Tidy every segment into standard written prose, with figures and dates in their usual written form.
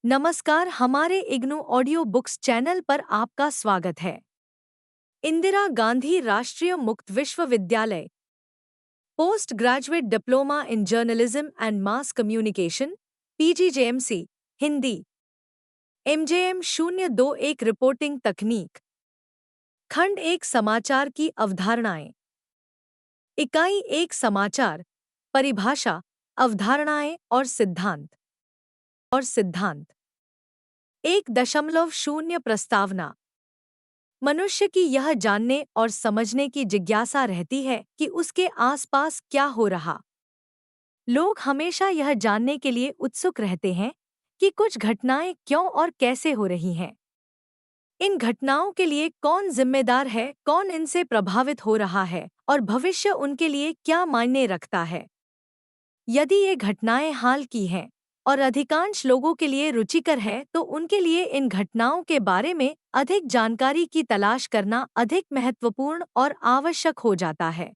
नमस्कार, हमारे IGNOU audio books channel पर आपका स्वागत है। इंदिरा गांधी राष्ट्रीय मुक्त विश्वविद्यालय post graduate diploma in journalism and mass communication PGJMC Hindi MJM 021 reporting तकनीक खंड 1 समाचार की अवधारणाएं इकाई 1 समाचार परिभाषा अवधारणाएं और सिद्धांत 1.0 प्रस्तावना मनुष्य की यह जानने और समझने की जिज्ञासा रहती है कि उसके आसपास क्या हो रहा। लोग हमेशा यह जानने के लिए उत्सुक रहते हैं कि कुछ घटनाएं क्यों और कैसे हो रही हैं। इन घटनाओं के लिए कौन जिम्मेदार है, कौन इनसे प्रभावित हो रहा है और भविष्य उनके लिए क्या मायने रखता है। यदि ये घटनाएं हाल की हैं और अधिकांश लोगों के लिए रुचिकर है, तो उनके लिए इन घटनाओं के बारे में अधिक जानकारी की तलाश करना अधिक महत्वपूर्ण और आवश्यक हो जाता है।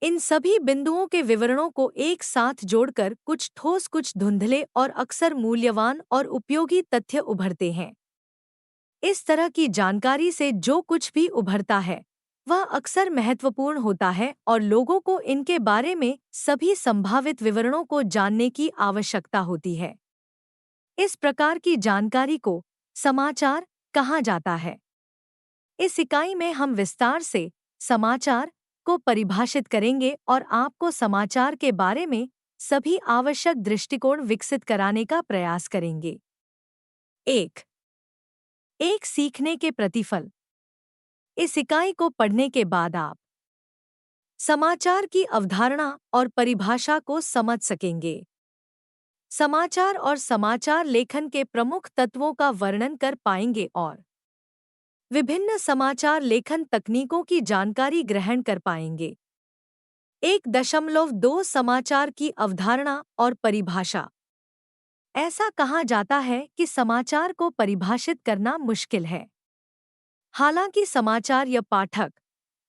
इन सभी बिंदुओं के विवरणों को एक साथ जोड़कर कुछ ठोस, कुछ धुंधले और अक्सर मूल्यवान और उपयोगी तथ्य उभरते हैं। इस तरह की जानकारी से जो कुछ भी उभरता है वह अक्सर महत्वपूर्ण होता है और लोगों को इनके बारे में सभी संभावित विवरणों को जानने की आवश्यकता होती है। इस प्रकार की जानकारी को समाचार कहा जाता है। इस इकाई में हम विस्तार से समाचार को परिभाषित करेंगे और आपको समाचार के बारे में सभी आवश्यक दृष्टिकोण विकसित कराने का प्रयास करेंगे। एक सीखने के प्रतिफल। इस इकाई को पढ़ने के बाद आप समाचार की अवधारणा और परिभाषा को समझ सकेंगे। समाचार और समाचार लेखन के प्रमुख तत्वों का वर्णन कर पाएंगे और विभिन्न समाचार लेखन तकनीकों की जानकारी ग्रहण कर पाएंगे। 1.2 समाचार की अवधारणा और परिभाषा। ऐसा कहा जाता है कि समाचार को परिभाषित करना मुश्किल है। हालांकि समाचार या पाठक,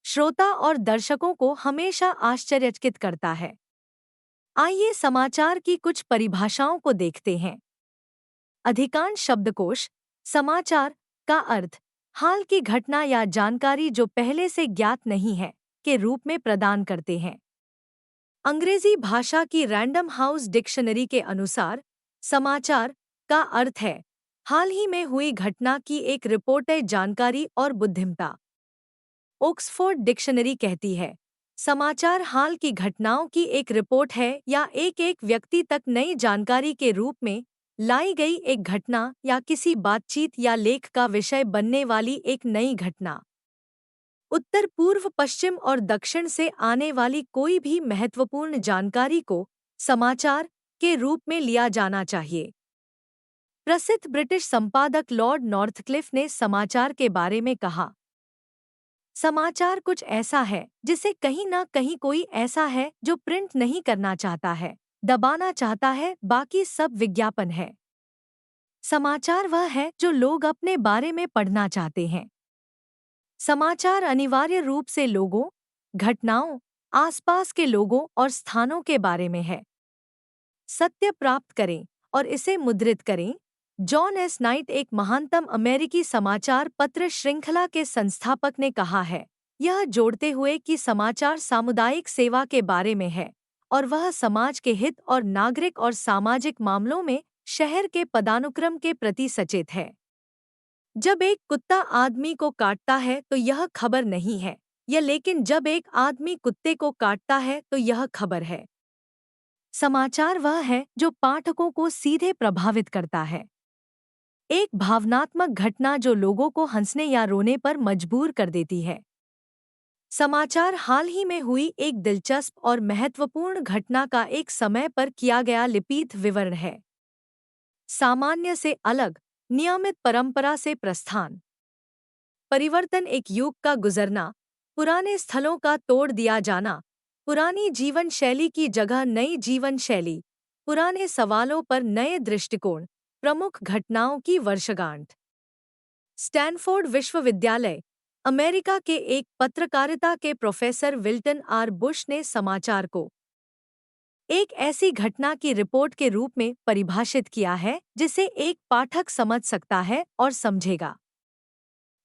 श्रोता और दर्शकों को हमेशा आश्चर्यचकित करता है। आइए समाचार की कुछ परिभाषाओं को देखते हैं। अधिकांश शब्दकोश समाचार का अर्थ हाल की घटना या जानकारी जो पहले से ज्ञात नहीं है के रूप में प्रदान करते हैं। अंग्रेजी भाषा की रैंडम हाउस डिक्शनरी के अनुसार समाचार का अर्थ है हाल ही में हुई घटना की एक रिपोर्ट, जानकारी और बुद्धिमत्ता। ऑक्सफोर्ड डिक्शनरी कहती है समाचार हाल की घटनाओं की एक रिपोर्ट है या एक व्यक्ति तक नई जानकारी के रूप में लाई गई एक घटना या किसी बातचीत या लेख का विषय बनने वाली एक नई घटना। उत्तर, पूर्व, पश्चिम और दक्षिण से आने वाली कोई भी महत्वपूर्ण जानकारी को समाचार के रूप में लिया जाना चाहिए। प्रसिद्ध ब्रिटिश संपादक लॉर्ड नॉर्थक्लिफ ने समाचार के बारे में कहा, समाचार कुछ ऐसा है जिसे कहीं ना कहीं कोई ऐसा है जो प्रिंट नहीं करना चाहता है, दबाना चाहता है, बाकी सब विज्ञापन है। समाचार वह है जो लोग अपने बारे में पढ़ना चाहते हैं। समाचार अनिवार्य रूप से लोगों, घटनाओं, आसपास के लोगों और स्थानों के बारे में है। सत्य प्राप्त करें और इसे मुद्रित करें। जॉन एस नाइट, एक महानतम अमेरिकी समाचार पत्र श्रृंखला के संस्थापक, ने कहा है, यह जोड़ते हुए कि समाचार सामुदायिक सेवा के बारे में है और वह समाज के हित और नागरिक और सामाजिक मामलों में शहर के पदानुक्रम के प्रति सचेत है। जब एक कुत्ता आदमी को काटता है तो यह खबर नहीं है, लेकिन जब एक आदमी कुत्ते को काटता है तो यह खबर है। समाचार वह है जो पाठकों को सीधे प्रभावित करता है। एक भावनात्मक घटना जो लोगों को हंसने या रोने पर मजबूर कर देती है। समाचार हाल ही में हुई एक दिलचस्प और महत्वपूर्ण घटना का एक समय पर किया गया लिपित विवरण है। सामान्य से अलग, नियमित परंपरा से प्रस्थान, परिवर्तन, एक युग का गुजरना, पुराने स्थलों का तोड़ दिया जाना, पुरानी जीवन शैली की जगह नई जीवन शैली, पुराने सवालों पर नए दृष्टिकोण, प्रमुख घटनाओं की वर्षगांठ। स्टैनफोर्ड विश्वविद्यालय, अमेरिका के एक पत्रकारिता के प्रोफेसर विल्टन आर बुश ने समाचार को एक ऐसी घटना की रिपोर्ट के रूप में परिभाषित किया है जिसे एक पाठक समझ सकता है और समझेगा।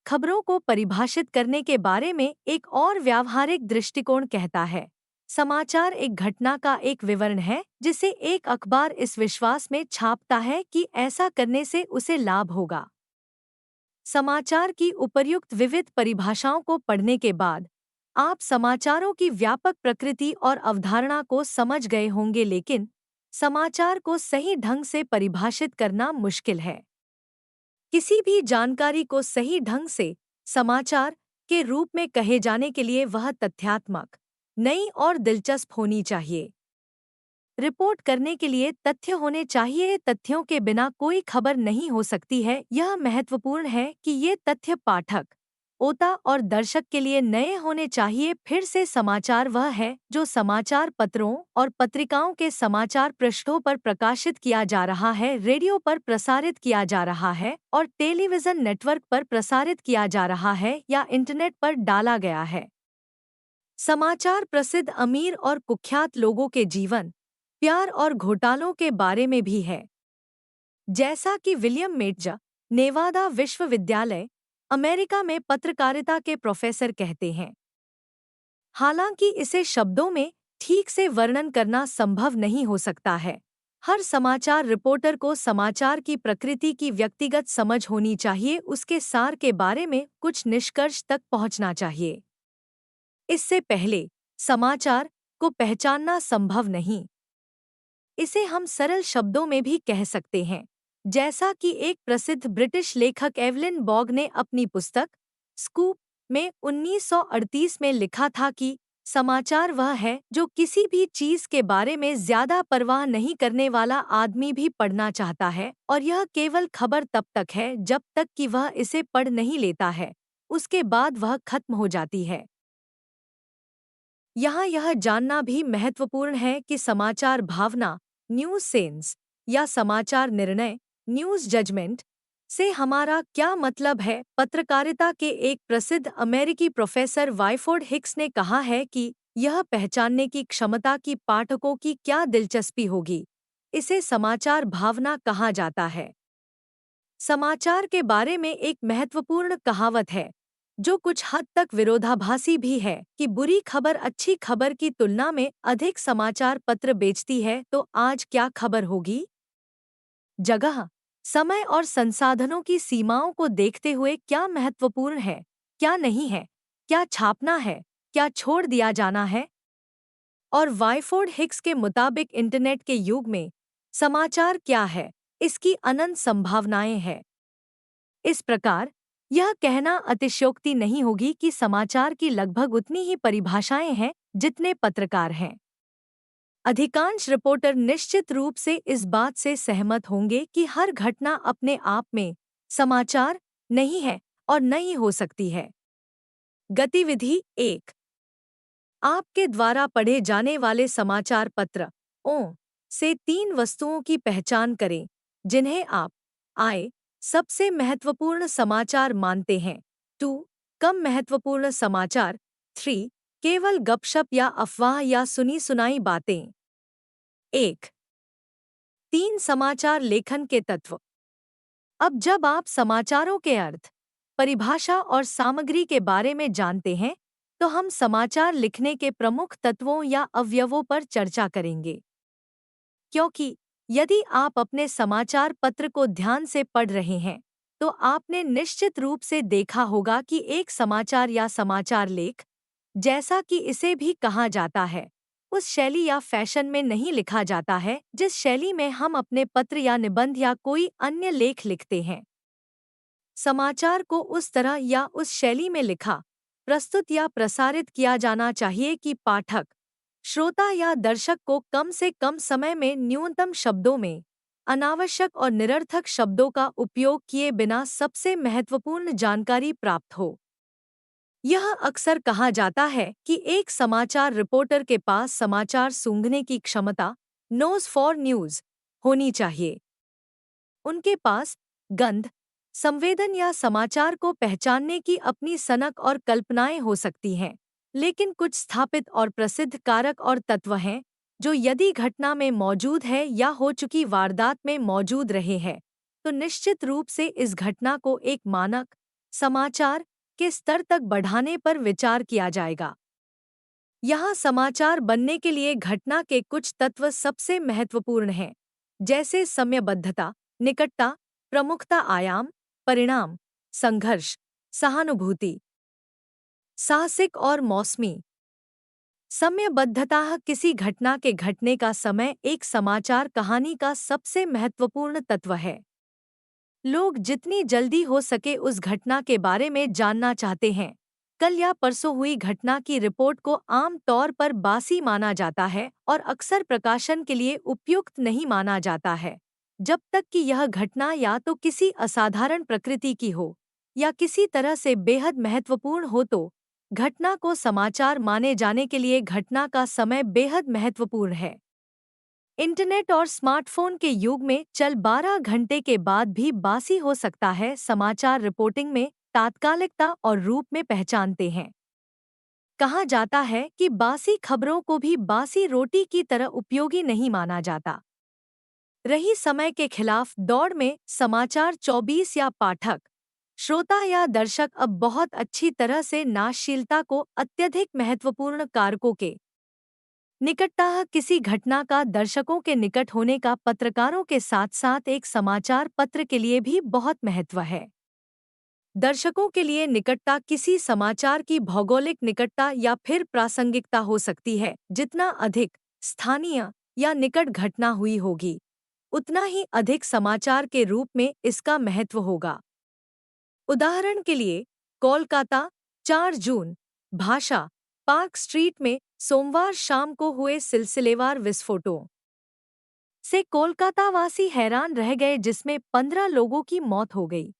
खबरों को परिभाषित करने के बारे में एक और व्यावहारिक दृष्टिकोण कहता है, समाचार एक घटना का एक विवरण है जिसे एक अखबार इस विश्वास में छापता है कि ऐसा करने से उसे लाभ होगा। समाचार की उपर्युक्त विविध परिभाषाओं को पढ़ने के बाद आप समाचारों की व्यापक प्रकृति और अवधारणा को समझ गए होंगे, लेकिन समाचार को सही ढंग से परिभाषित करना मुश्किल है। किसी भी जानकारी को सही ढंग से समाचार के रूप में कहे जाने के लिए वह तथ्यात्मक, नई और दिलचस्प होनी चाहिए। रिपोर्ट करने के लिए तथ्य होने चाहिए। तथ्यों के बिना कोई खबर नहीं हो सकती है। यह महत्वपूर्ण है कि ये तथ्य पाठक, श्रोता और दर्शक के लिए नए होने चाहिए। फिर से समाचार वह है जो समाचार पत्रों और पत्रिकाओं के समाचार पृष्ठों पर प्रकाशित किया जा रहा है, रेडियो पर प्रसारित किया जा रहा है और टेलीविजन नेटवर्क पर प्रसारित किया जा रहा है या इंटरनेट पर डाला गया है। समाचार प्रसिद्ध, अमीर और कुख्यात लोगों के जीवन, प्यार और घोटालों के बारे में भी है। जैसा कि विलियम मेटज, नेवादा विश्वविद्यालय, अमेरिका में पत्रकारिता के प्रोफेसर कहते हैं, हालांकि इसे शब्दों में ठीक से वर्णन करना संभव नहीं हो सकता है। हर समाचार रिपोर्टर को समाचार की प्रकृति की व्यक्तिगत समझ होनी चाहिए, उसके सार के बारे में कुछ निष्कर्ष तक पहुंचना चाहिए। इससे पहले समाचार को पहचानना संभव नहीं। इसे हम सरल शब्दों में भी कह सकते हैं, जैसा कि एक प्रसिद्ध ब्रिटिश लेखक एवलिन बॉग ने अपनी पुस्तक स्कूप में 1938 में लिखा था कि समाचार वह है जो किसी भी चीज के बारे में ज्यादा परवाह नहीं करने वाला आदमी भी पढ़ना चाहता है, और यह केवल खबर तब तक है जब तक कि वह इसे पढ़ नहीं लेता है, उसके बाद वह खत्म हो जाती है। यहाँ यह जानना भी महत्वपूर्ण है कि समाचार भावना, न्यूज़ सेंस या समाचार निर्णय, न्यूज़ जजमेंट से हमारा क्या मतलब है। पत्रकारिता के एक प्रसिद्ध अमेरिकी प्रोफेसर वाइफोर्ड हिक्स ने कहा है कि यह पहचानने की क्षमता की पाठकों की क्या दिलचस्पी होगी, इसे समाचार भावना कहा जाता है। समाचार के बारे में एक महत्वपूर्ण कहावत है जो कुछ हद तक विरोधाभासी भी है कि बुरी खबर अच्छी खबर की तुलना में अधिक समाचार पत्र बेचती है। तो आज क्या खबर होगी? जगह, समय और संसाधनों की सीमाओं को देखते हुए क्या महत्वपूर्ण है, क्या नहीं है, क्या छापना है, क्या छोड़ दिया जाना है? और वाइफोर्ड हिक्स के मुताबिक इंटरनेट के युग में समाचार क्या है, इसकी अनंत संभावनाएं हैं। इस प्रकार यह कहना अतिशयोक्ति नहीं होगी कि समाचार की लगभग उतनी ही परिभाषाएं हैं जितने पत्रकार हैं। अधिकांश रिपोर्टर निश्चित रूप से इस बात से सहमत होंगे कि हर घटना अपने आप में समाचार नहीं है और नहीं हो सकती है। गतिविधि 1, आपके द्वारा पढ़े जाने वाले समाचार पत्र ओ से 3 वस्तुओं की पहचान करें जिन्हें आप आए सबसे महत्वपूर्ण समाचार मानते हैं। 2, कम महत्वपूर्ण समाचार। 3, केवल गपशप या अफवाह या सुनी सुनाई बातें। 1, 3 समाचार लेखन के तत्व। अब जब आप समाचारों के अर्थ, परिभाषा और सामग्री के बारे में जानते हैं, तो हम समाचार लिखने के प्रमुख तत्वों या अवयवों पर चर्चा करेंगे। क्योंकि यदि आप अपने समाचार पत्र को ध्यान से पढ़ रहे हैं, तो आपने निश्चित रूप से देखा होगा कि एक समाचार या समाचार लेख, जैसा कि इसे भी कहा जाता है, उस शैली या फैशन में नहीं लिखा जाता है जिस शैली में हम अपने पत्र या निबंध या कोई अन्य लेख लिखते हैं। समाचार को उस तरह या उस शैली में लिखा, प्रस्तुत या प्रसारित किया जाना चाहिए कि पाठक, श्रोता या दर्शक को कम से कम समय में न्यूनतम शब्दों में अनावश्यक और निरर्थक शब्दों का उपयोग किए बिना सबसे महत्वपूर्ण जानकारी प्राप्त हो। यह अक्सर कहा जाता है कि एक समाचार रिपोर्टर के पास समाचार सूंघने की क्षमता, नोज फॉर न्यूज़, होनी चाहिए। उनके पास गंध, संवेदन या समाचार को पहचानने की अपनी सनक और कल्पनाएं हो सकती हैं, लेकिन कुछ स्थापित और प्रसिद्ध कारक और तत्व हैं जो यदि घटना में मौजूद है या हो चुकी वारदात में मौजूद रहे हैं, तो निश्चित रूप से इस घटना को एक मानक समाचार के स्तर तक बढ़ाने पर विचार किया जाएगा। यहाँ समाचार बनने के लिए घटना के कुछ तत्व सबसे महत्वपूर्ण हैं, जैसे समयबद्धता, निकटता, प्रमुखता, आयाम, परिणाम, संघर्ष, सहानुभूति, साहसिक और मौसमी। समयबद्धता किसी घटना के घटने का समय एक समाचार कहानी का सबसे महत्वपूर्ण तत्व है। लोग जितनी जल्दी हो सके उस घटना के बारे में जानना चाहते हैं। कल या परसों हुई घटना की रिपोर्ट को आम तौर पर बासी माना जाता है और अक्सर प्रकाशन के लिए उपयुक्त नहीं माना जाता है, जब तक कि यह घटना या तो किसी असाधारण प्रकृति की हो या किसी तरह से बेहद महत्वपूर्ण हो। तो घटना को समाचार माने जाने के लिए घटना का समय बेहद महत्वपूर्ण है। इंटरनेट और स्मार्टफोन के युग में चल 12 घंटे के बाद भी बासी हो सकता है। समाचार रिपोर्टिंग में तात्कालिकता और रूप में पहचानते हैं। कहा जाता है कि बासी खबरों को भी बासी रोटी की तरह उपयोगी नहीं माना जाता। रही समय के खिलाफ दौड़ में समाचार 24 या पाठक, श्रोता या दर्शक अब बहुत अच्छी तरह से नाशशीलता को अत्यधिक महत्वपूर्ण कारकों के निकटता किसी घटना का दर्शकों के निकट होने का पत्रकारों के साथ साथ एक समाचार पत्र के लिए भी बहुत महत्व है। दर्शकों के लिए निकटता किसी समाचार की भौगोलिक निकटता या फिर प्रासंगिकता हो सकती है। जितना अधिक स्थानीय या निकट घटना हुई होगी, उतना ही अधिक समाचार के रूप में इसका महत्व होगा। उदाहरण के लिए, कोलकाता 4 जून, भाषा, पार्क स्ट्रीट में सोमवार शाम को हुए सिलसिलेवार विस्फोटों से कोलकातावासी हैरान रह गए, जिसमें 15 लोगों की मौत हो गई।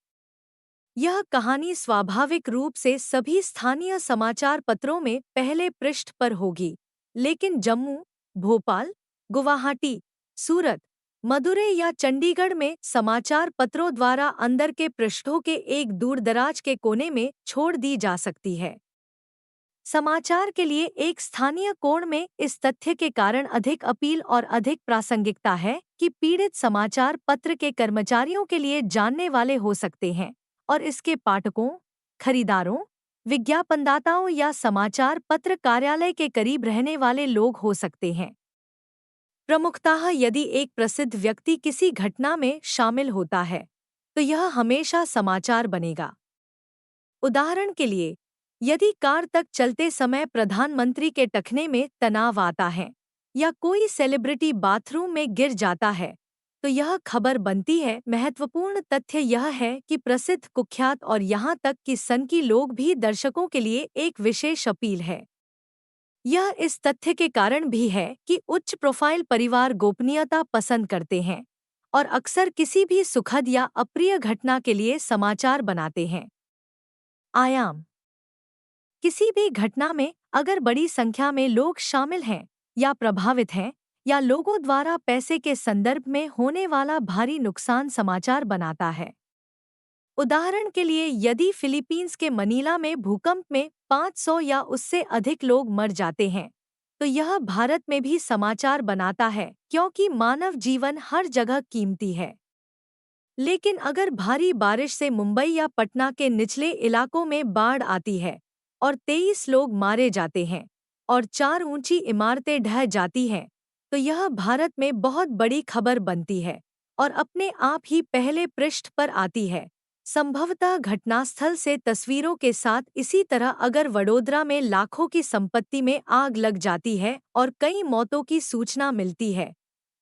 यह कहानी स्वाभाविक रूप से सभी स्थानीय समाचार पत्रों में पहले पृष्ठ पर होगी, लेकिन जम्मू, भोपाल, गुवाहाटी, सूरत, मदुरै या चंडीगढ़ में समाचार पत्रों द्वारा अंदर के पृष्ठों के एक दूरदराज के कोने में छोड़ दी जा सकती है। समाचार के लिए एक स्थानीय कोण में इस तथ्य के कारण अधिक अपील और अधिक प्रासंगिकता है कि पीड़ित समाचार पत्र के कर्मचारियों के लिए जानने वाले हो सकते हैं और इसके पाठकों, खरीदारों, विज्ञापनदाताओं या समाचार पत्र कार्यालय के करीब रहने वाले लोग हो सकते हैं। प्रमुखतः यदि एक प्रसिद्ध व्यक्ति किसी घटना में शामिल होता है, तो यह हमेशा समाचार बनेगा। उदाहरण के लिए, यदि कार तक चलते समय प्रधानमंत्री के टखने में तनाव आता है या कोई सेलिब्रिटी बाथरूम में गिर जाता है, तो यह खबर बनती है। महत्वपूर्ण तथ्य यह है कि प्रसिद्ध, कुख्यात और यहाँ तक कि सनकी लोग भी दर्शकों के लिए एक विशेष अपील है। यह इस तथ्य के कारण भी है कि उच्च प्रोफाइल परिवार गोपनीयता पसंद करते हैं और अक्सर किसी भी सुखद या अप्रिय घटना के लिए समाचार बनाते हैं। आयाम किसी भी घटना में अगर बड़ी संख्या में लोग शामिल हैं या प्रभावित हैं या लोगों द्वारा पैसे के संदर्भ में होने वाला भारी नुकसान समाचार बनाता है। उदाहरण के लिए, यदि फिलीपींस के मनीला में भूकंप में 500 या उससे अधिक लोग मर जाते हैं, तो यह भारत में भी समाचार बनाता है, क्योंकि मानव जीवन हर जगह कीमती है। लेकिन अगर भारी बारिश से मुंबई या पटना के निचले इलाकों में बाढ़ आती है और 23 लोग मारे जाते हैं और 4 ऊंची इमारतें ढह जाती हैं, तो यह भारत में बहुत बड़ी खबर बनती है और अपने आप ही पहले पृष्ठ पर आती है, संभवतः घटनास्थल से तस्वीरों के साथ। इसी तरह अगर वडोदरा में लाखों की संपत्ति में आग लग जाती है और कई मौतों की सूचना मिलती है,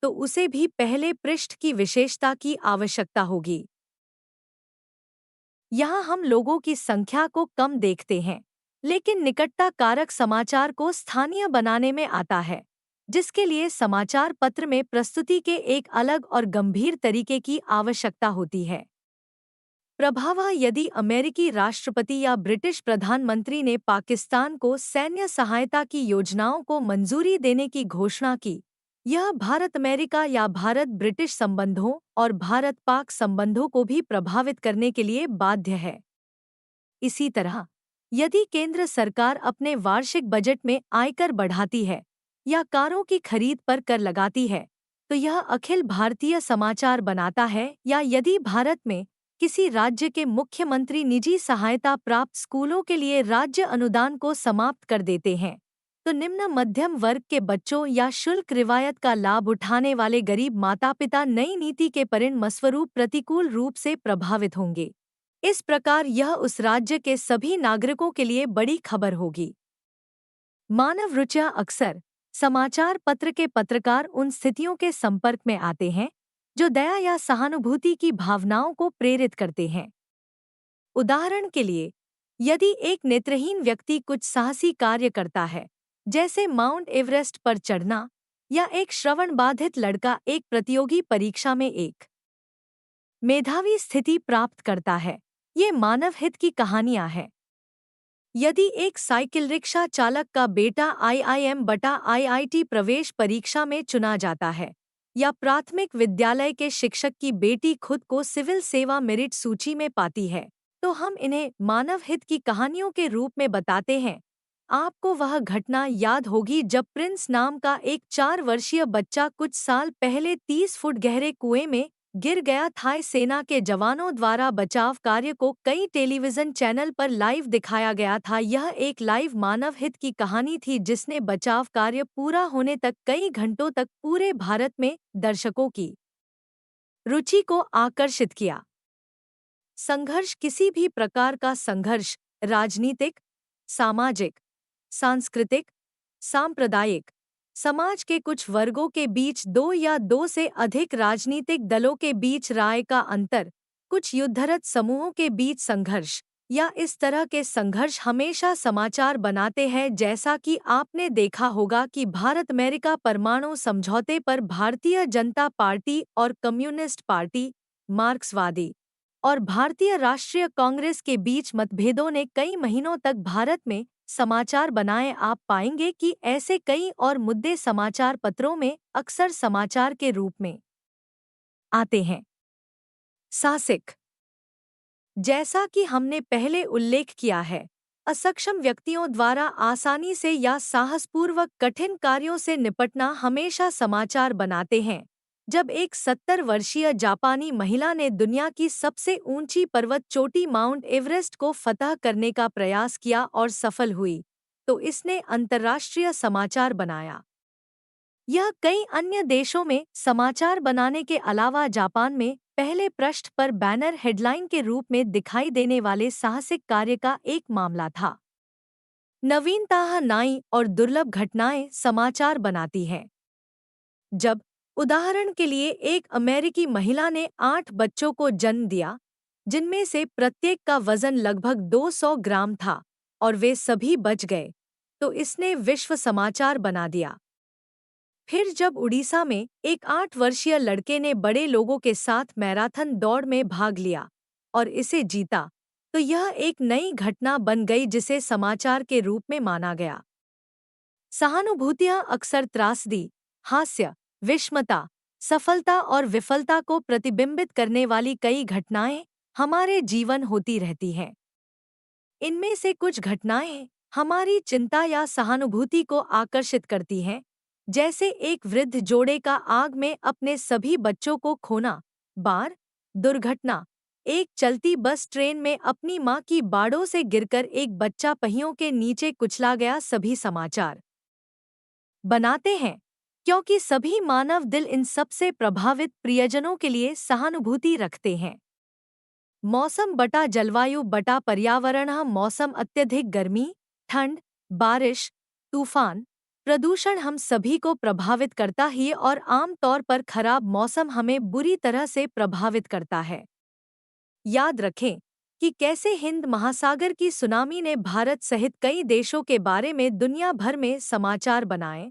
तो उसे भी पहले पृष्ठ की विशेषता की आवश्यकता होगी। यहाँ हम लोगों की संख्या को कम देखते हैं, लेकिन निकटता कारक समाचार को स्थानीय बनाने में आता है, जिसके लिए समाचार पत्र में प्रस्तुति के एक अलग और गंभीर तरीके की आवश्यकता होती है। प्रभाव यदि अमेरिकी राष्ट्रपति या ब्रिटिश प्रधानमंत्री ने पाकिस्तान को सैन्य सहायता की योजनाओं को मंजूरी देने की घोषणा की, यह भारत अमेरिका या भारत ब्रिटिश संबंधों और भारत पाक संबंधों को भी प्रभावित करने के लिए बाध्य है। इसी तरह, यदि केंद्र सरकार अपने वार्षिक बजट में आयकर बढ़ाती है, या कारों की खरीद पर कर लगाती है, तो यह अखिल भारतीय समाचार बनाता है, या यदि भारत में किसी राज्य के मुख्यमंत्री निजी सहायता प्राप्त स्कूलों के लिए राज्य अनुदान को समाप्त कर देते हैं, तो निम्न मध्यम वर्ग के बच्चों या शुल्क रिवायत का लाभ उठाने वाले गरीब माता पिता नई नीति के परिणामस्वरूप प्रतिकूल रूप से प्रभावित होंगे। इस प्रकार यह उस राज्य के सभी नागरिकों के लिए बड़ी खबर होगी। मानव रुचियां अक्सर समाचार पत्र के पत्रकार उन स्थितियों के संपर्क में आते हैं जो दया या सहानुभूति की भावनाओं को प्रेरित करते हैं। उदाहरण के लिए, यदि एक नेत्रहीन व्यक्ति कुछ साहसी कार्य करता है, जैसे माउंट एवरेस्ट पर चढ़ना, या एक श्रवण बाधित लड़का एक प्रतियोगी परीक्षा में एक मेधावी स्थिति प्राप्त करता है, ये मानव हित की कहानियां हैं। यदि एक साइकिल रिक्शा चालक का बेटा आईआईएम बटा आईआईटी प्रवेश परीक्षा में चुना जाता है, या प्राथमिक विद्यालय के शिक्षक की बेटी खुद को सिविल सेवा मेरिट सूची में पाती है, तो हम इन्हें मानव हित की कहानियों के रूप में बताते हैं। आपको वह घटना याद होगी जब प्रिंस नाम का एक 4 वर्षीय बच्चा कुछ साल पहले 30 फुट गहरे कुएं में गिर गया था। सेना के जवानों द्वारा बचाव कार्य को कई टेलीविजन चैनल पर लाइव दिखाया गया था। यह एक लाइव मानव हित की कहानी थी जिसने बचाव कार्य पूरा होने तक कई घंटों तक पूरे भारत में दर्शकों की रुचि को आकर्षित किया। संघर्ष किसी भी प्रकार का संघर्ष राजनीतिक, सामाजिक, सांस्कृतिक, सांप्रदायिक, समाज के कुछ वर्गों के बीच, दो या दो से अधिक राजनीतिक दलों के बीच राय का अंतर, कुछ युद्धरत समूहों के बीच संघर्ष, या इस तरह के संघर्ष हमेशा समाचार बनाते हैं। जैसा कि आपने देखा होगा कि भारत अमेरिका परमाणु समझौते पर भारतीय जनता पार्टी और कम्युनिस्ट पार्टी, मार्क्सवादी और भारतीय राष्ट्रीय कांग्रेस के बीच मतभेदों ने कई महीनों तक भारत में समाचार बनाए। आप पाएंगे कि ऐसे कई और मुद्दे समाचार पत्रों में अक्सर समाचार के रूप में आते हैं। साहसिक, जैसा कि हमने पहले उल्लेख किया है, असक्षम व्यक्तियों द्वारा आसानी से या साहसपूर्वक कठिन कार्यों से निपटना हमेशा समाचार बनाते हैं। जब एक 70 वर्षीय जापानी महिला ने दुनिया की सबसे ऊंची पर्वत चोटी माउंट एवरेस्ट को फतह करने का प्रयास किया और सफल हुई, तो इसने अंतर्राष्ट्रीय समाचार बनाया। यह कई अन्य देशों में समाचार बनाने के अलावा जापान में पहले पृष्ठ पर बैनर हेडलाइन के रूप में दिखाई देने वाले साहसिक कार्य का एक मामला था। नवीनता नई और दुर्लभ घटनाएं समाचार बनाती हैं। जब उदाहरण के लिए एक अमेरिकी महिला ने 8 बच्चों को जन्म दिया, जिनमें से प्रत्येक का वजन लगभग 200 ग्राम था, और वे सभी बच गए, तो इसने विश्व समाचार बना दिया। फिर जब उड़ीसा में एक 8 वर्षीय लड़के ने बड़े लोगों के साथ मैराथन दौड़ में भाग लिया और इसे जीता, तो यह एक नई घटना बन गई जिसे समाचार के रूप में माना गया। सहानुभूतियां अक्सर त्रासदी, हास्य, विषमता, सफलता और विफलता को प्रतिबिंबित करने वाली कई घटनाएं हमारे जीवन होती रहती हैं। इनमें से कुछ घटनाएं हमारी चिंता या सहानुभूति को आकर्षित करती हैं, जैसे एक वृद्ध जोड़े का आग में अपने सभी बच्चों को खोना, बार दुर्घटना, एक चलती बस ट्रेन में अपनी मां की बाड़ों से गिरकर एक बच्चा पहियों के नीचे कुचला गया। सभी समाचार बनाते हैं क्योंकि सभी मानव दिल इन सबसे प्रभावित प्रियजनों के लिए सहानुभूति रखते हैं। मौसम बटा जलवायु बटा पर्यावरण। मौसम अत्यधिक गर्मी, ठंड, बारिश, तूफान, प्रदूषण हम सभी को प्रभावित करता ही, और आम तौर पर खराब मौसम हमें बुरी तरह से प्रभावित करता है। याद रखें कि कैसे हिंद महासागर की सुनामी ने भारत सहित कई देशों के बारे में दुनिया भर में समाचार बनाए,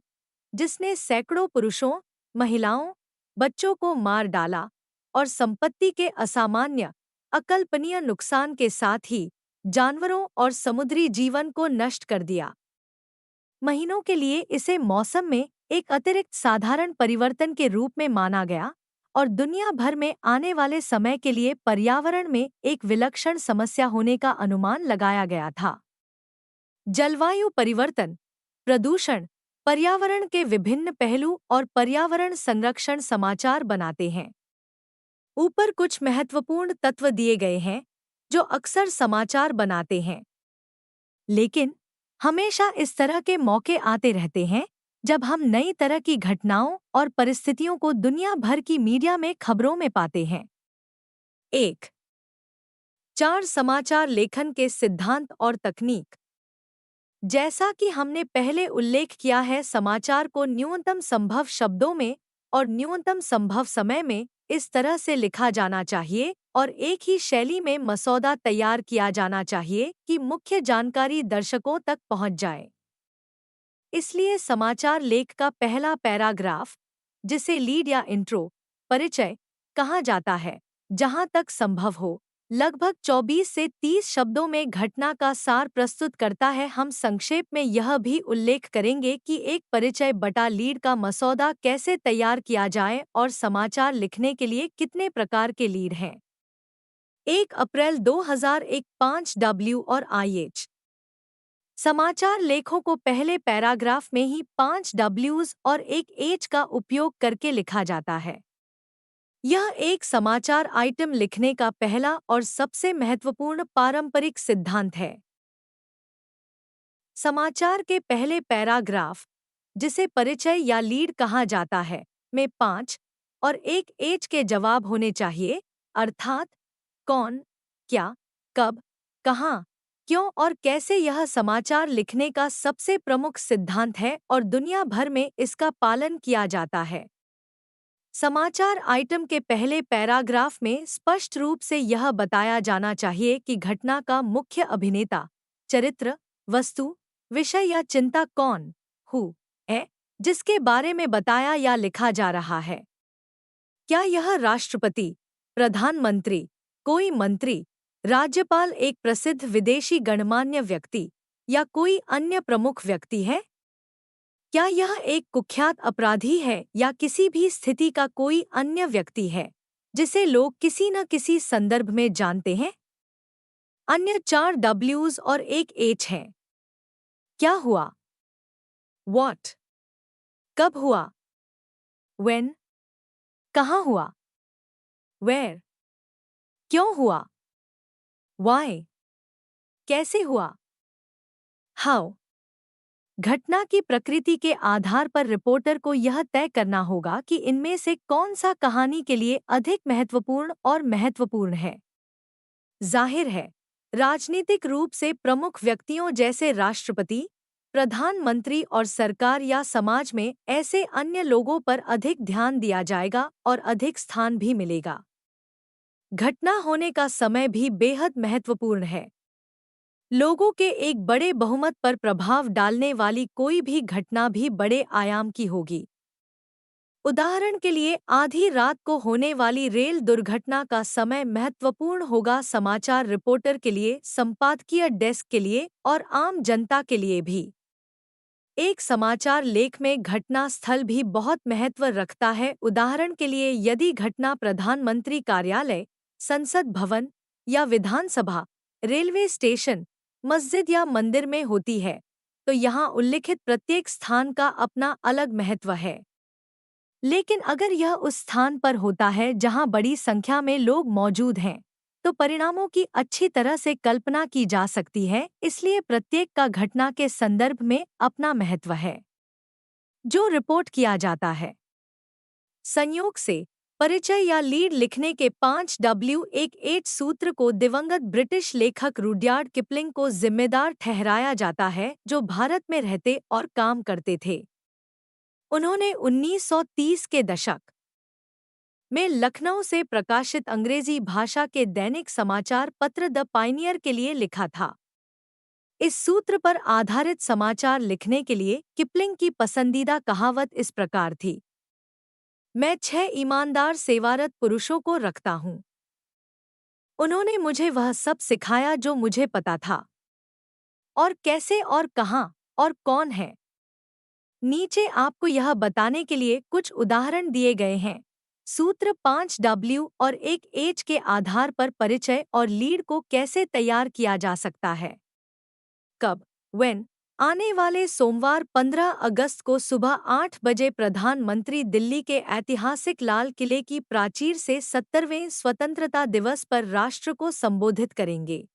जिसने सैकड़ों पुरुषों, महिलाओं, बच्चों को मार डाला और संपत्ति के असामान्य, अकल्पनीय नुकसान के साथ ही जानवरों और समुद्री जीवन को नष्ट कर दिया। महीनों के लिए इसे मौसम में एक अतिरिक्त साधारण परिवर्तन के रूप में माना गया और दुनिया भर में आने वाले समय के लिए पर्यावरण में एक विलक्षण समस्या होने का अनुमान लगाया गया था। जलवायु परिवर्तन, प्रदूषण पर्यावरण के विभिन्न पहलू और पर्यावरण संरक्षण समाचार बनाते हैं। ऊपर कुछ महत्वपूर्ण तत्व दिए गए हैं जो अक्सर समाचार बनाते हैं। लेकिन हमेशा इस तरह के मौके आते रहते हैं जब हम नई तरह की घटनाओं और परिस्थितियों को दुनिया भर की मीडिया में खबरों में पाते हैं। 1. 4 समाचार लेखन के सिद्धांत और तकनीक। जैसा कि हमने पहले उल्लेख किया है, समाचार को न्यूनतम संभव शब्दों में और न्यूनतम संभव समय में इस तरह से लिखा जाना चाहिए और एक ही शैली में मसौदा तैयार किया जाना चाहिए कि मुख्य जानकारी दर्शकों तक पहुंच जाए। इसलिए समाचार लेख का पहला पैराग्राफ, जिसे लीड या इंट्रो, परिचय कहा जाता है, जहां तक संभव हो लगभग 24 से 30 शब्दों में घटना का सार प्रस्तुत करता है। हम संक्षेप में यह भी उल्लेख करेंगे कि एक परिचय बटा लीड का मसौदा कैसे तैयार किया जाए और समाचार लिखने के लिए कितने प्रकार के लीड हैं। 1 अप्रैल 2001 5 डब्ल्यू और IH। समाचार लेखों को पहले पैराग्राफ में ही 5 W's और एक H का उपयोग करके लिखा जाता है। यह एक समाचार आइटम लिखने का पहला और सबसे महत्वपूर्ण पारंपरिक सिद्धांत है। समाचार के पहले पैराग्राफ, जिसे परिचय या लीड कहा जाता है, में 5 और एक H के जवाब होने चाहिए, अर्थात कौन, क्या, कब, कहाँ, क्यों और कैसे। यह समाचार लिखने का सबसे प्रमुख सिद्धांत है और दुनिया भर में इसका पालन किया जाता है। समाचार आइटम के पहले पैराग्राफ में स्पष्ट रूप से यह बताया जाना चाहिए कि घटना का मुख्य अभिनेता, चरित्र, वस्तु, विषय या चिंता कौन, हु है, जिसके बारे में बताया या लिखा जा रहा है। क्या यह राष्ट्रपति, प्रधानमंत्री, कोई मंत्री, राज्यपाल, एक प्रसिद्ध विदेशी गणमान्य व्यक्ति या कोई अन्य प्रमुख व्यक्ति है? क्या यह एक कुख्यात अपराधी है या किसी भी स्थिति का कोई अन्य व्यक्ति है जिसे लोग किसी न किसी संदर्भ में जानते हैं? अन्य 4 W's और एक H हैं। क्या हुआ? What? कब हुआ? When? कहाँ हुआ? Where? क्यों हुआ? Why? कैसे हुआ? How? घटना की प्रकृति के आधार पर रिपोर्टर को यह तय करना होगा कि इनमें से कौन सा कहानी के लिए अधिक महत्वपूर्ण और महत्वपूर्ण है। जाहिर है, राजनीतिक रूप से प्रमुख व्यक्तियों जैसे राष्ट्रपति, प्रधानमंत्री और सरकार या समाज में ऐसे अन्य लोगों पर अधिक ध्यान दिया जाएगा और अधिक स्थान भी मिलेगा। घटना होने का समय भी बेहद महत्वपूर्ण है। लोगों के एक बड़े बहुमत पर प्रभाव डालने वाली कोई भी घटना भी बड़े आयाम की होगी। उदाहरण के लिए, आधी रात को होने वाली रेल दुर्घटना का समय महत्वपूर्ण होगा, समाचार रिपोर्टर के लिए, संपादकीय डेस्क के लिए और आम जनता के लिए भी। एक समाचार लेख में घटना स्थल भी बहुत महत्व रखता है। उदाहरण के लिए, यदि घटना प्रधानमंत्री कार्यालय, संसद भवन या विधानसभा, रेलवे स्टेशन, मस्जिद या मंदिर में होती है, तो यहाँ उल्लिखित प्रत्येक स्थान का अपना अलग महत्व है। लेकिन अगर यह उस स्थान पर होता है जहां बड़ी संख्या में लोग मौजूद हैं, तो परिणामों की अच्छी तरह से कल्पना की जा सकती है। इसलिए प्रत्येक का घटना के संदर्भ में अपना महत्व है जो रिपोर्ट किया जाता है। संयोग से, परिचय या लीड लिखने के 5 W एक H सूत्र को दिवंगत ब्रिटिश लेखक रुडयार्ड किपलिंग को जिम्मेदार ठहराया जाता है, जो भारत में रहते और काम करते थे। उन्होंने 1930 के दशक में लखनऊ से प्रकाशित अंग्रेजी भाषा के दैनिक समाचार पत्र द पायनियर के लिए लिखा था। इस सूत्र पर आधारित समाचार लिखने के लिए किपलिंग की पसंदीदा कहावत इस प्रकार थी, मैं 6 ईमानदार सेवारत पुरुषों को रखता हूँ। उन्होंने मुझे वह सब सिखाया जो मुझे पता था, और कैसे और कहाँ और कौन है। नीचे आपको यह बताने के लिए कुछ उदाहरण दिए गए हैं। सूत्र 5 W और एक H के आधार पर परिचय और लीड को कैसे तैयार किया जा सकता है। कब, when, आने वाले सोमवार 15 अगस्त को सुबह 8 बजे प्रधानमंत्री दिल्ली के ऐतिहासिक लाल किले की प्राचीर से 70वें स्वतंत्रता दिवस पर राष्ट्र को संबोधित करेंगे।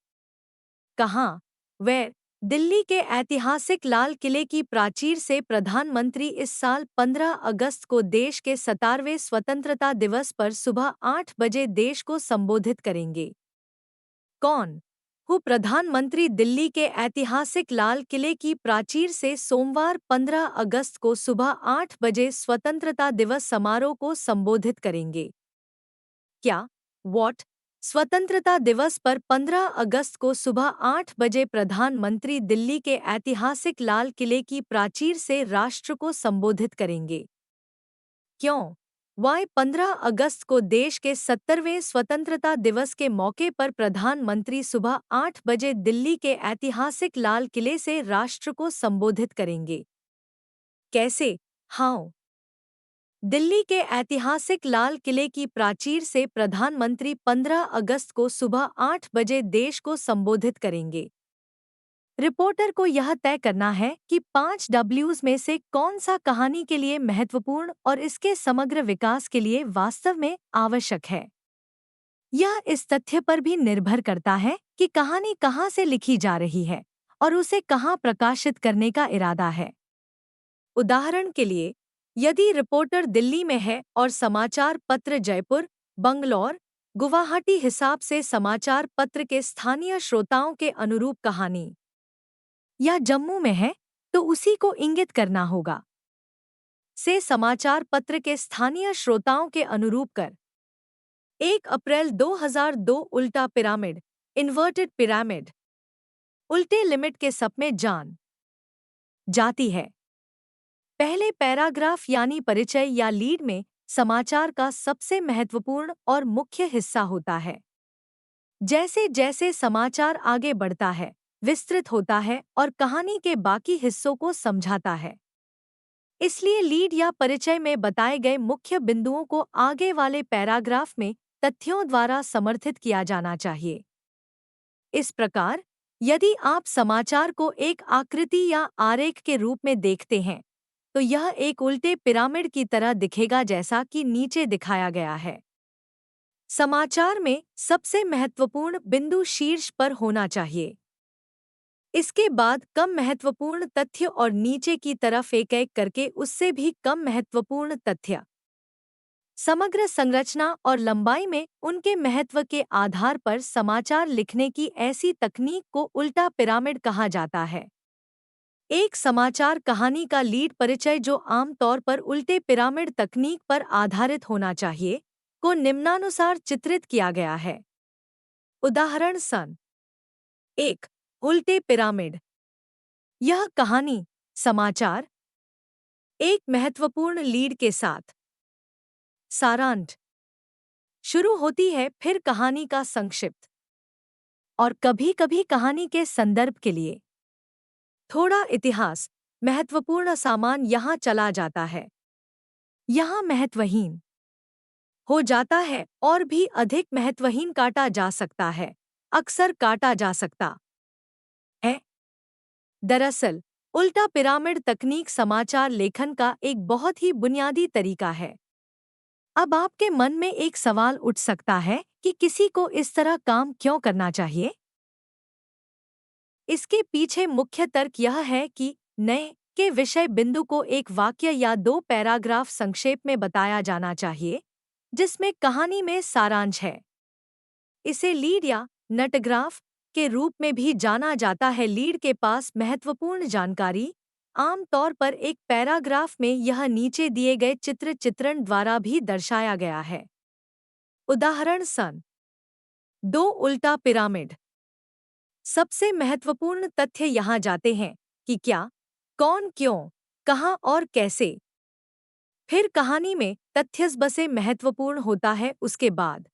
कहाँ? वेयर? दिल्ली के ऐतिहासिक लाल किले की प्राचीर से प्रधानमंत्री इस साल 15 अगस्त को देश के 70वें स्वतंत्रता दिवस पर सुबह 8 बजे देश को संबोधित करेंगे। कौन? प्रधानमंत्री दिल्ली के ऐतिहासिक लाल किले की प्राचीर से सोमवार 15 अगस्त को सुबह 8 बजे स्वतंत्रता दिवस समारोह को संबोधित करेंगे। क्या? वॉट? स्वतंत्रता दिवस पर 15 अगस्त को सुबह 8 बजे प्रधानमंत्री दिल्ली के ऐतिहासिक लाल किले की प्राचीर से राष्ट्र को संबोधित करेंगे। क्यों? वाई 15 अगस्त को देश के 70वें स्वतंत्रता दिवस के मौके पर प्रधानमंत्री सुबह 8 बजे दिल्ली के ऐतिहासिक लाल किले से राष्ट्र को संबोधित करेंगे। कैसे? हाउ? दिल्ली के ऐतिहासिक लाल किले की प्राचीर से प्रधानमंत्री 15 अगस्त को सुबह 8 बजे देश को संबोधित करेंगे। रिपोर्टर को यह तय करना है कि 5 Ws में से कौन सा कहानी के लिए महत्वपूर्ण और इसके समग्र विकास के लिए वास्तव में आवश्यक है। यह इस तथ्य पर भी निर्भर करता है कि कहानी कहाँ से लिखी जा रही है और उसे कहाँ प्रकाशित करने का इरादा है। उदाहरण के लिए, यदि रिपोर्टर दिल्ली में है और समाचार पत्र जयपुर, बंगलौर, गुवाहाटी हिसाब से समाचार पत्र के स्थानीय श्रोताओं के अनुरूप कहानी या जम्मू में है, तो उसी को इंगित करना होगा। से समाचार पत्र के स्थानीय श्रोताओं के अनुरूप कर 1 अप्रैल 2002 उल्टा पिरामिड, इन्वर्टेड पिरामिड, उल्टे लिमिट के सप में जान जाती है। पहले पैराग्राफ यानी परिचय या लीड में समाचार का सबसे महत्वपूर्ण और मुख्य हिस्सा होता है। जैसे जैसे समाचार आगे बढ़ता है, विस्तृत होता है और कहानी के बाकी हिस्सों को समझाता है। इसलिए लीड या परिचय में बताए गए मुख्य बिंदुओं को आगे वाले पैराग्राफ में तथ्यों द्वारा समर्थित किया जाना चाहिए। इस प्रकार, यदि आप समाचार को एक आकृति या आरेख के रूप में देखते हैं, तो यह एक उल्टे पिरामिड की तरह दिखेगा जैसा कि नीचे दिखाया गया है। समाचार में सबसे महत्वपूर्ण बिंदु शीर्ष पर होना चाहिए। इसके बाद कम महत्वपूर्ण तथ्य और नीचे की तरफ एक एक करके उससे भी कम महत्वपूर्ण तथ्य। समग्र संरचना और लंबाई में उनके महत्व के आधार पर समाचार लिखने की ऐसी तकनीक को उल्टा पिरामिड कहा जाता है। एक समाचार कहानी का लीड परिचय, जो आमतौर पर उल्टे पिरामिड तकनीक पर आधारित होना चाहिए, को निम्नानुसार चित्रित किया गया है। उदाहरण सन 1, उल्टे पिरामिड। यह कहानी, समाचार, एक महत्वपूर्ण लीड के साथ सारांश शुरू होती है, फिर कहानी का संक्षिप्त और कभी-कभी कहानी के संदर्भ के लिए थोड़ा इतिहास, महत्वपूर्ण सामान यहाँ चला जाता है, यहाँ महत्वहीन हो जाता है और भी अधिक महत्वहीन काटा जा सकता है, अक्सर काटा जा सकता है। दरअसल, उल्टा पिरामिड तकनीक समाचार लेखन का एक बहुत ही बुनियादी तरीका है। अब आपके मन में एक सवाल उठ सकता है कि किसी को इस तरह काम क्यों करना चाहिए? इसके पीछे मुख्य तर्क यह है कि नए के विषय बिंदु को एक वाक्य या 2 पैराग्राफ संक्षेप में बताया जाना चाहिए, जिसमें कहानी में सारांश है। इसे लीड या नटग्राफ के रूप में भी जाना जाता है। लीड के पास महत्वपूर्ण जानकारी, आमतौर पर एक पैराग्राफ में, यह नीचे दिए गए चित्रण द्वारा भी दर्शाया गया है। उदाहरण सन 2, उल्टा पिरामिड। सबसे महत्वपूर्ण तथ्य यहाँ जाते हैं कि क्या, कौन, क्यों, कहाँ और कैसे। फिर कहानी में तथ्य बसे महत्वपूर्ण होता है। उसके बाद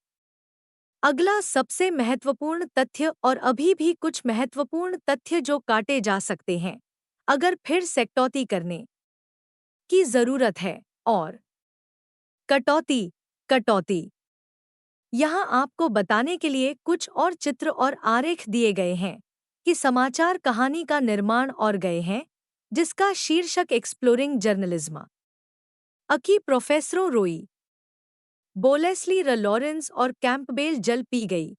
अगला सबसे महत्वपूर्ण तथ्य और अभी भी कुछ महत्वपूर्ण तथ्य जो काटे जा सकते हैं अगर फिर से कटौती करने की जरूरत है। और कटौती कटौती यहाँ आपको बताने के लिए कुछ और चित्र और आरेख दिए गए हैं कि समाचार कहानी का निर्माण और गए हैं, जिसका शीर्षक एक्सप्लोरिंग जर्नलिज्म। अकी प्रोफेसरों रोई, बोलेस्ली र लॉरेंस और कैंपबेल जल पी गई।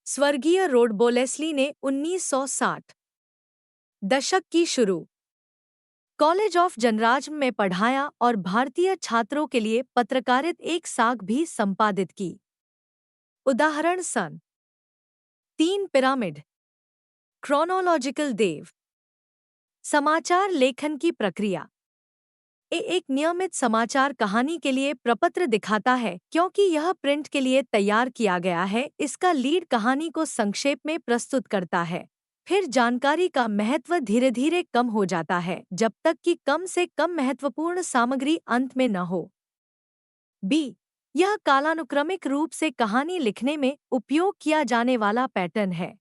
स्वर्गीय रोड बोलेस्ली ने 1960 दशक की शुरू कॉलेज ऑफ जनराज्म में पढ़ाया और भारतीय छात्रों के लिए पत्रकारित एक साख भी संपादित की। उदाहरण सन 3 पिरामिड, क्रोनोलॉजिकल देव। समाचार लेखन की प्रक्रिया एक नियमित समाचार कहानी के लिए प्रपत्र दिखाता है क्योंकि यह प्रिंट के लिए तैयार किया गया है। इसका लीड कहानी को संक्षेप में प्रस्तुत करता है। फिर जानकारी का महत्व धीरे धीरे कम हो जाता है जब तक कि कम से कम महत्वपूर्ण सामग्री अंत में न हो। बी, यह कालानुक्रमिक रूप से कहानी लिखने में उपयोग किया जाने वाला पैटर्न है।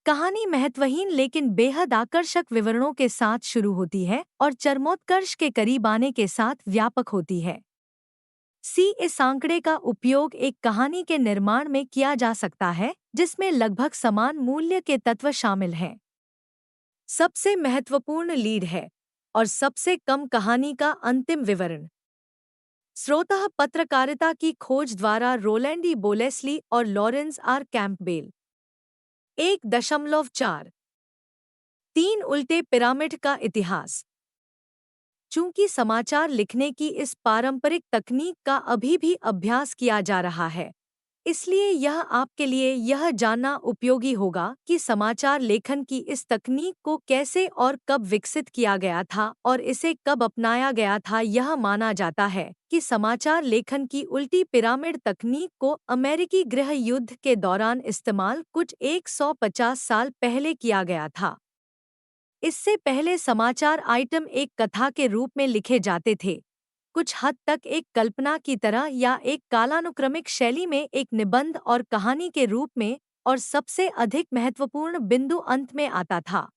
कहानी महत्वहीन लेकिन बेहद आकर्षक विवरणों के साथ शुरू होती है और चरमोत्कर्ष के करीब आने के साथ व्यापक होती है। सी, इस आंकड़े का उपयोग एक कहानी के निर्माण में किया जा सकता है जिसमें लगभग समान मूल्य के तत्व शामिल हैं। सबसे महत्वपूर्ण लीड है और सबसे कम कहानी का अंतिम विवरण। स्रोतः पत्रकारिता की खोज द्वारा रोलैंड ई बोलेस्ली और लॉरेंस आर कैंपबेल। 1.4 3 उल्टे पिरामिड का इतिहास। चूंकि समाचार लिखने की इस पारंपरिक तकनीक का अभी भी अभ्यास किया जा रहा है, इसलिए यह आपके लिए यह जानना उपयोगी होगा कि समाचार लेखन की इस तकनीक को कैसे और कब विकसित किया गया था और इसे कब अपनाया गया था। यह माना जाता है कि समाचार लेखन की उल्टी पिरामिड तकनीक को अमेरिकी गृह युद्ध के दौरान इस्तेमाल कुछ 150 साल पहले किया गया था। इससे पहले समाचार आइटम एक कथा के रूप में लिखे जाते थे, कुछ हद तक एक कल्पना की तरह या एक कालानुक्रमिक शैली में एक निबंध और कहानी के रूप में, और सबसे अधिक महत्वपूर्ण बिंदु अंत में आता था।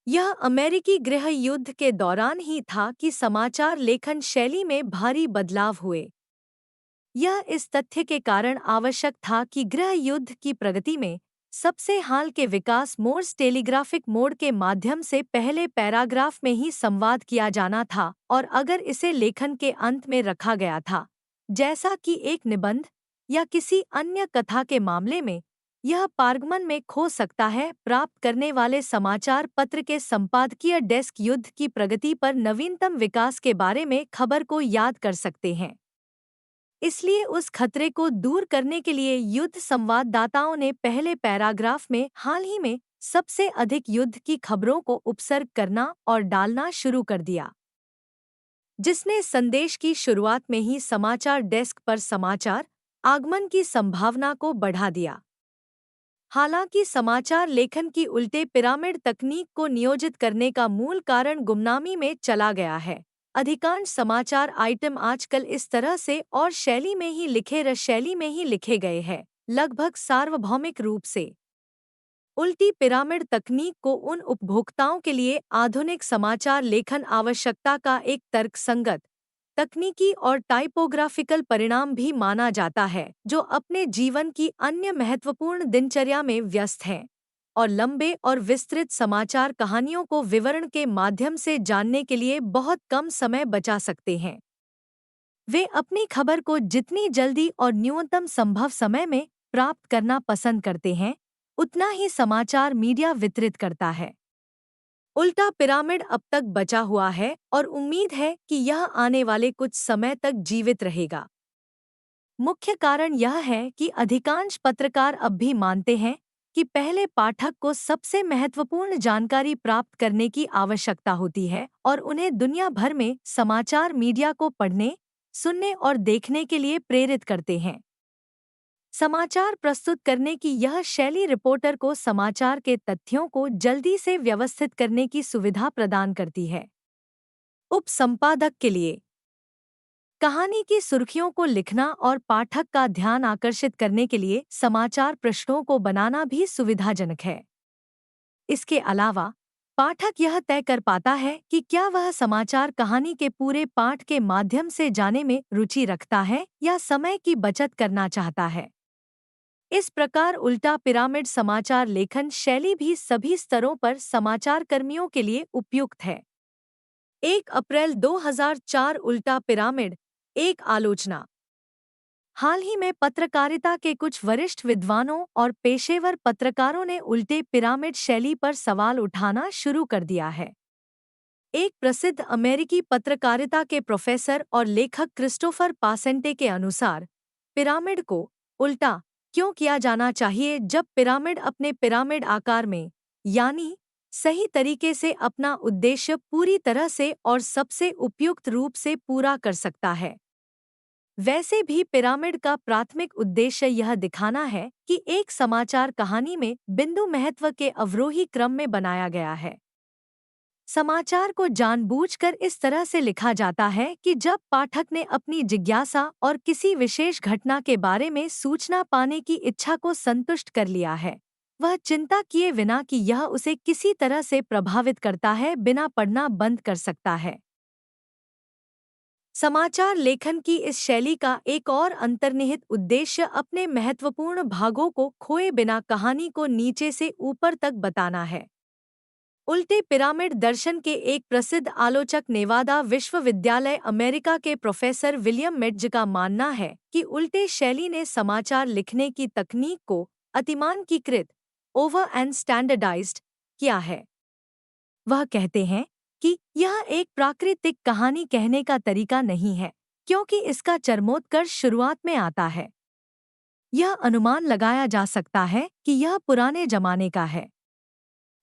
यह अमेरिकी गृह युद्ध के दौरान ही था कि समाचार लेखन शैली में भारी बदलाव हुए। यह इस तथ्य के कारण आवश्यक था कि गृह युद्ध की प्रगति में सबसे हाल के विकास मोर्स टेलीग्राफिक मोड के माध्यम से पहले पैराग्राफ में ही संवाद किया जाना था, और अगर इसे लेखन के अंत में रखा गया था, जैसा कि एक निबंध या किसी अन्य कथा के मामले में, यह पारगमन में खो सकता है। प्राप्त करने वाले समाचार पत्र के संपादकीय डेस्क युद्ध की प्रगति पर नवीनतम विकास के बारे में खबर को याद कर सकते हैं। इसलिए उस खतरे को दूर करने के लिए युद्ध संवाददाताओं ने पहले पैराग्राफ में हाल ही में सबसे अधिक युद्ध की खबरों को उपसर्ग करना और डालना शुरू कर दिया, जिसने संदेश की शुरुआत में ही समाचार डेस्क पर समाचार आगमन की संभावना को बढ़ा दिया। हालांकि समाचार लेखन की उल्टे पिरामिड तकनीक को नियोजित करने का मूल कारण गुमनामी में चला गया है। अधिकांश समाचार आइटम आजकल इस तरह से और शैली में ही लिखे गए हैं, लगभग सार्वभौमिक रूप से। उल्टी पिरामिड तकनीक को उन उपभोक्ताओं के लिए आधुनिक समाचार लेखन आवश्यकता का एक तर्कसंगत, तकनीकी और टाइपोग्राफिकल परिणाम भी माना जाता है, जो अपने जीवन की अन्य महत्वपूर्ण दिनचर्या में व्यस्त हैं और लंबे और विस्तृत समाचार कहानियों को विवरण के माध्यम से जानने के लिए बहुत कम समय बचा सकते हैं। वे अपनी खबर को जितनी जल्दी और न्यूनतम संभव समय में प्राप्त करना पसंद करते हैं, उतना ही समाचार मीडिया वितरित करता है। उल्टा पिरामिड अब तक बचा हुआ है और उम्मीद है कि यह आने वाले कुछ समय तक जीवित रहेगा। मुख्य कारण यह है कि अधिकांश पत्रकार अब भी मानते हैं कि पहले पाठक को सबसे महत्वपूर्ण जानकारी प्राप्त करने की आवश्यकता होती है और उन्हें दुनिया भर में समाचार मीडिया को पढ़ने, सुनने और देखने के लिए प्रेरित करते हैं। समाचार प्रस्तुत करने की यह शैली रिपोर्टर को समाचार के तथ्यों को जल्दी से व्यवस्थित करने की सुविधा प्रदान करती है। उपसंपादक के लिए कहानी की सुर्खियों को लिखना और पाठक का ध्यान आकर्षित करने के लिए समाचार पृष्ठों को बनाना भी सुविधाजनक है। इसके अलावा पाठक यह तय कर पाता है कि क्या वह समाचार कहानी के पूरे पाठ के माध्यम से जाने में रुचि रखता है या समय की बचत करना चाहता है। इस प्रकार उल्टा पिरामिड समाचार लेखन शैली भी सभी स्तरों पर समाचार कर्मियों के लिए उपयुक्त है। 1 अप्रैल 2004 उल्टा पिरामिड, एक आलोचना। हाल ही में पत्रकारिता के कुछ वरिष्ठ विद्वानों और पेशेवर पत्रकारों ने उल्टे पिरामिड शैली पर सवाल उठाना शुरू कर दिया है। एक प्रसिद्ध अमेरिकी पत्रकारिता के प्रोफेसर और लेखक क्रिस्टोफर पासेंटे के अनुसार, पिरामिड को उल्टा क्यों किया जाना चाहिए जब पिरामिड अपने पिरामिड आकार में, यानी सही तरीके से अपना उद्देश्य पूरी तरह से और सबसे उपयुक्त रूप से पूरा कर सकता है। वैसे भी पिरामिड का प्राथमिक उद्देश्य यह दिखाना है कि एक समाचार कहानी में बिंदु महत्व के अवरोही क्रम में बनाया गया है। समाचार को जानबूझकर इस तरह से लिखा जाता है कि जब पाठक ने अपनी जिज्ञासा और किसी विशेष घटना के बारे में सूचना पाने की इच्छा को संतुष्ट कर लिया है, वह चिंता किए बिना कि यह उसे किसी तरह से प्रभावित करता है, बिना पढ़ना बंद कर सकता है। समाचार लेखन की इस शैली का एक और अंतर्निहित उद्देश्य अपने महत्वपूर्ण भागों को खोए बिना कहानी को नीचे से ऊपर तक बताना है। उल्टे पिरामिड दर्शन के एक प्रसिद्ध आलोचक, नेवादा विश्वविद्यालय अमेरिका के प्रोफेसर विलियम मेड्ज का मानना है कि उल्टे शैली ने समाचार लिखने की तकनीक को अतिमानकीकृत, ओवर एंड स्टैंडर्डाइज्ड किया है। वह कहते हैं कि यह एक प्राकृतिक कहानी कहने का तरीका नहीं है, क्योंकि इसका चरमोत्कर्ष शुरुआत में आता है। यह अनुमान लगाया जा सकता है कि यह पुराने जमाने का है।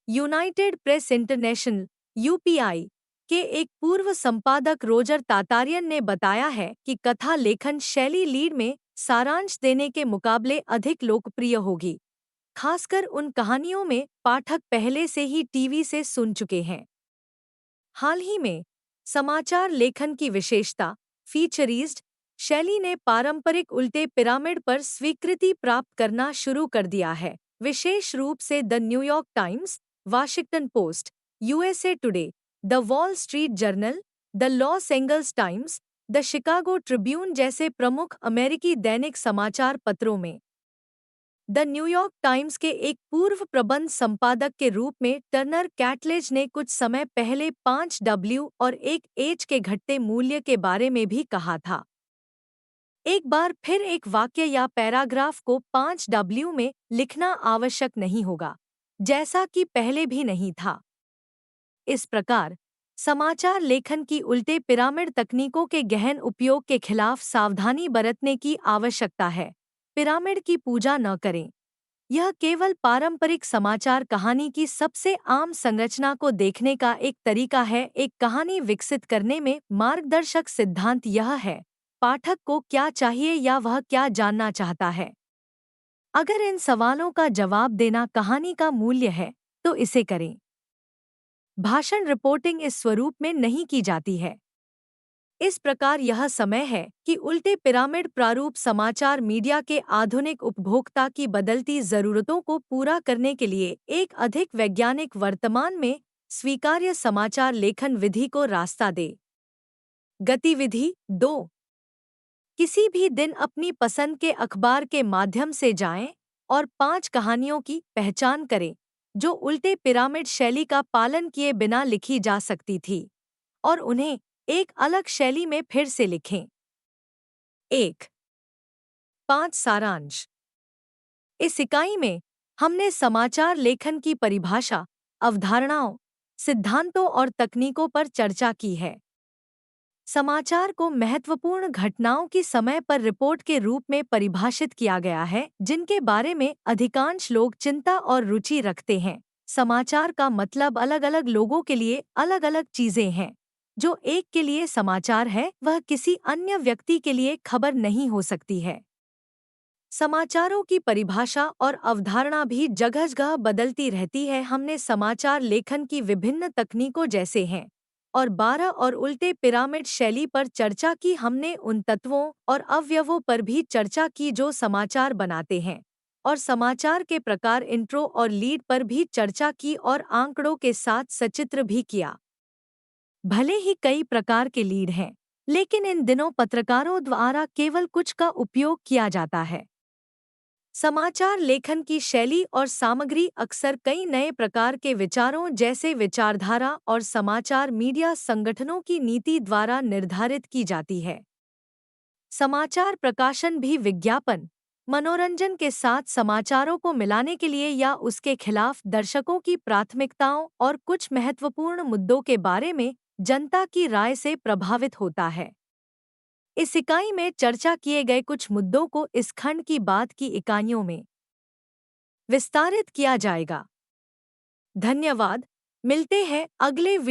यूनाइटेड प्रेस इंटरनेशनल (यूपीआई) के एक पूर्व संपादक रोजर तातारियन ने बताया है कि कथा लेखन शैली लीड में सारांश देने के मुकाबले अधिक लोकप्रिय होगी, खासकर उन कहानियों में पाठक पहले से ही टीवी से सुन चुके हैं। हाल ही में समाचार लेखन की विशेषता फीचरीज्ड शैली ने पारंपरिक उल्टे पिरामिड पर स्वीकृति प्राप्त करना शुरू कर दिया है, विशेष रूप से the New York times, Washington post, USA today, the wall street journal, the Los Angeles times, the Chicago Tribune जैसे प्रमुख अमेरिकी दैनिक समाचार पत्रों में। द न्यूयॉर्क टाइम्स के एक पूर्व प्रबंध संपादक के रूप में टर्नर कैटलेज ने कुछ समय पहले 5W और 1H के घटते मूल्य के बारे में भी कहा था। एक बार फिर एक वाक्य या पैराग्राफ को 5W में लिखना आवश्यक नहीं होगा, जैसा कि पहले भी नहीं था। इस प्रकार समाचार लेखन की उल्टे पिरामिड तकनीकों के गहन उपयोग के खिलाफ सावधानी बरतने की आवश्यकता है। पिरामिड की पूजा न करें। यह केवल पारंपरिक समाचार कहानी की सबसे आम संरचना को देखने का एक तरीका है। एक कहानी विकसित करने में मार्गदर्शक सिद्धांत यह है, पाठक को क्या चाहिए या वह क्या जानना चाहता है। अगर इन सवालों का जवाब देना कहानी का मूल्य है, तो इसे करें। भाषण रिपोर्टिंग इस स्वरूप में नहीं की जाती है। इस प्रकार यह समय है कि उल्टे पिरामिड प्रारूप समाचार मीडिया के आधुनिक उपभोक्ता की बदलती जरूरतों को पूरा करने के लिए एक अधिक वैज्ञानिक, वर्तमान में स्वीकार्य समाचार लेखन विधि को रास्ता दे। गतिविधि 2। किसी भी दिन अपनी पसंद के अखबार के माध्यम से जाएं और 5 कहानियों की पहचान करें जो उल्टे पिरामिड शैली का पालन किए बिना लिखी जा सकती थी, और उन्हें एक अलग शैली में फिर से लिखें। 1. 5 सारांश। इस इकाई में हमने समाचार लेखन की परिभाषा, अवधारणाओं, सिद्धांतों और तकनीकों पर चर्चा की है। समाचार को महत्वपूर्ण घटनाओं की समय पर रिपोर्ट के रूप में परिभाषित किया गया है, जिनके बारे में अधिकांश लोग चिंता और रुचि रखते हैं। समाचार का मतलब अलग अलग लोगों के लिए अलग अलग चीजें हैं। जो एक के लिए समाचार है, वह किसी अन्य व्यक्ति के लिए खबर नहीं हो सकती है। समाचारों की परिभाषा और अवधारणा भी जगह-जगह बदलती रहती है। हमने समाचार लेखन की विभिन्न तकनीकों जैसे हैं और 12 और उल्टे पिरामिड शैली पर चर्चा की। हमने उन तत्वों और अवयवों पर भी चर्चा की जो समाचार बनाते हैं, और समाचार के प्रकार, इंट्रो और लीड पर भी चर्चा की, और आंकड़ों के साथ सचित्र भी किया। भले ही कई प्रकार के लीड हैं, लेकिन इन दिनों पत्रकारों द्वारा केवल कुछ का उपयोग किया जाता है। समाचार लेखन की शैली और सामग्री अक्सर कई नए प्रकार के विचारों जैसे विचारधारा और समाचार मीडिया संगठनों की नीति द्वारा निर्धारित की जाती है। समाचार प्रकाशन भी विज्ञापन, मनोरंजन के साथ समाचारों को मिलाने के लिए या उसके खिलाफ दर्शकों की प्राथमिकताओं और कुछ महत्वपूर्ण मुद्दों के बारे में जनता की राय से प्रभावित होता है। इस इकाई में चर्चा किए गए कुछ मुद्दों को इस खंड की बाद की इकाइयों में विस्तारित किया जाएगा। धन्यवाद। मिलते हैं अगले